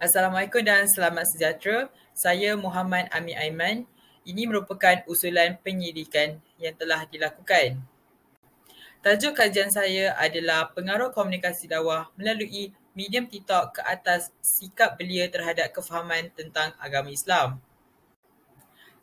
Assalamualaikum dan selamat sejahtera. Saya Muhammad Amin Aiman. Ini merupakan usulan penyidikan yang telah dilakukan. Tajuk kajian saya adalah pengaruh komunikasi dakwah melalui medium TikTok ke atas sikap belia terhadap kefahaman tentang agama Islam.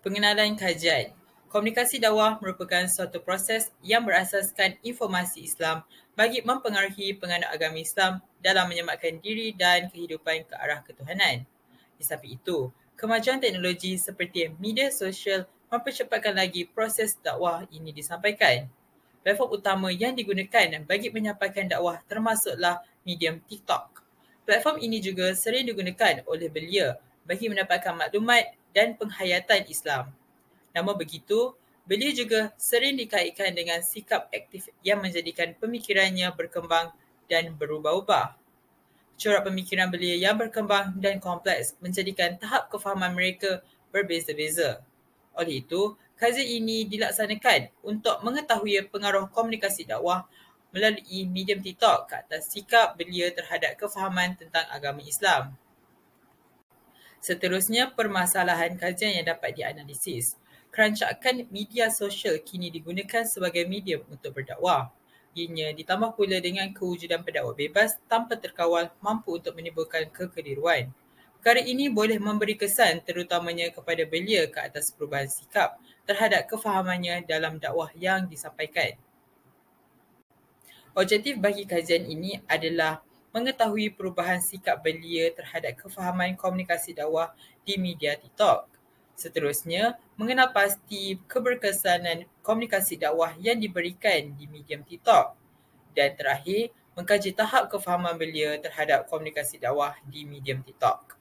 Pengenalan kajian. Komunikasi dakwah merupakan suatu proses yang berasaskan informasi Islam bagi mempengaruhi penganut agama Islam dalam menyematkan diri dan kehidupan ke arah ketuhanan. Di samping itu, kemajuan teknologi seperti media sosial mempercepatkan lagi proses dakwah ini disampaikan. Platform utama yang digunakan bagi menyampaikan dakwah termasuklah medium TikTok. Platform ini juga sering digunakan oleh belia bagi mendapatkan maklumat dan penghayatan Islam. Namun begitu, belia juga sering dikaitkan dengan sikap aktif yang menjadikan pemikirannya berkembang dan berubah-ubah. Corak pemikiran belia yang berkembang dan kompleks menjadikan tahap kefahaman mereka berbeza-beza. Oleh itu, kajian ini dilaksanakan untuk mengetahui pengaruh komunikasi dakwah melalui medium TikTok ke atas sikap belia terhadap kefahaman tentang agama Islam. Seterusnya, permasalahan kajian yang dapat dianalisis. Kerancakan media sosial kini digunakan sebagai medium untuk berdakwah. Ianya ditambah pula dengan kewujudan pendakwa bebas tanpa terkawal mampu untuk menimbulkan kekeliruan. Perkara ini boleh memberi kesan terutamanya kepada belia ke atas perubahan sikap terhadap kefahamannya dalam dakwah yang disampaikan. Objektif bagi kajian ini adalah mengetahui perubahan sikap belia terhadap kefahaman komunikasi dakwah di media TikTok. Seterusnya, mengenal pasti keberkesanan komunikasi dakwah yang diberikan di medium TikTok. Dan terakhir, mengkaji tahap kefahaman belia terhadap komunikasi dakwah di medium TikTok.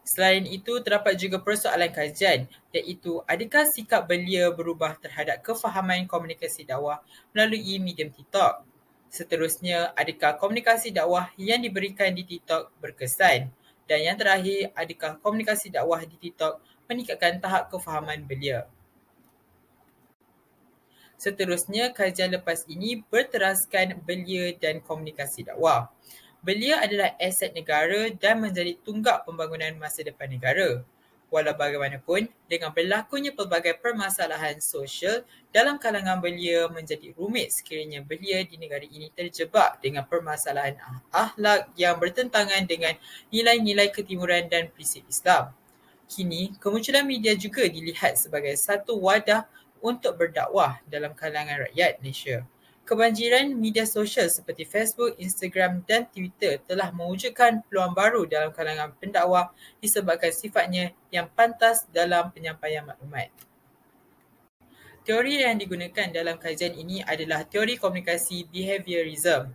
Selain itu, terdapat juga persoalan kajian iaitu adakah sikap belia berubah terhadap kefahaman komunikasi dakwah melalui medium TikTok. Seterusnya, adakah komunikasi dakwah yang diberikan di TikTok berkesan? Dan yang terakhir, adakah komunikasi dakwah di TikTok meningkatkan tahap kefahaman belia? Seterusnya, kajian lepas ini berteraskan belia dan komunikasi dakwah. Belia adalah aset negara dan menjadi tunggak pembangunan masa depan negara. Walau bagaimanapun, dengan berlakunya pelbagai permasalahan sosial dalam kalangan belia menjadi rumit sekiranya belia di negara ini terjebak dengan permasalahan akhlak yang bertentangan dengan nilai-nilai ketimuran dan prinsip Islam. Kini, kemunculan media juga dilihat sebagai satu wadah untuk berdakwah dalam kalangan rakyat Malaysia. Kebanjiran media sosial seperti Facebook, Instagram dan Twitter telah mewujudkan peluang baru dalam kalangan pendakwah disebabkan sifatnya yang pantas dalam penyampaian maklumat. Teori yang digunakan dalam kajian ini adalah teori komunikasi behaviorism.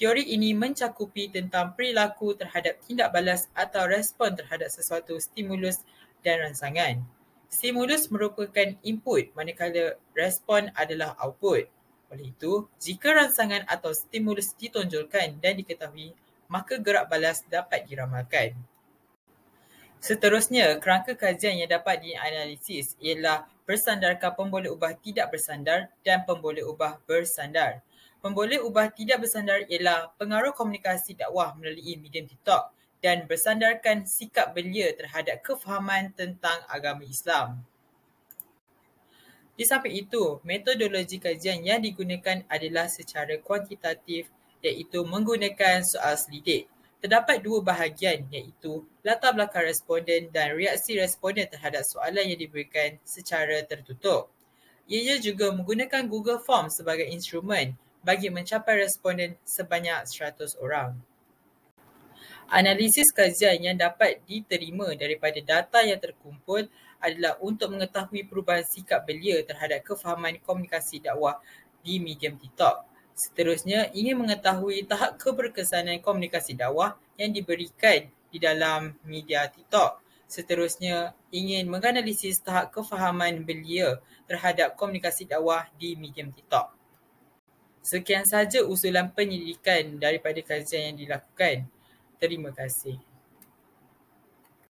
Teori ini mencakupi tentang perilaku terhadap tindak balas atau respon terhadap sesuatu stimulus dan rangsangan. Stimulus merupakan input manakala respon adalah output. Oleh itu, jika rangsangan atau stimulus ditonjolkan dan diketahui, maka gerak balas dapat diramalkan. Seterusnya, kerangka kajian yang dapat dianalisis ialah bersandarkan pemboleh ubah tidak bersandar dan pemboleh ubah bersandar. Pemboleh ubah tidak bersandar ialah pengaruh komunikasi dakwah melalui medium TikTok dan bersandarkan sikap belia terhadap kefahaman tentang agama Islam. Di samping itu, metodologi kajian yang digunakan adalah secara kuantitatif iaitu menggunakan soal selidik. Terdapat dua bahagian iaitu latar belakang responden dan reaksi responden terhadap soalan yang diberikan secara tertutup. Ia juga menggunakan Google Form sebagai instrumen bagi mencapai responden sebanyak 100 orang. Analisis kajian yang dapat diterima daripada data yang terkumpul adalah untuk mengetahui perubahan sikap belia terhadap kefahaman komunikasi dakwah di medium TikTok. Seterusnya, ingin mengetahui tahap keberkesanan komunikasi dakwah yang diberikan di dalam media TikTok. Seterusnya, ingin menganalisis tahap kefahaman belia terhadap komunikasi dakwah di medium TikTok. Sekian sahaja usulan penyelidikan daripada kajian yang dilakukan. Terima kasih.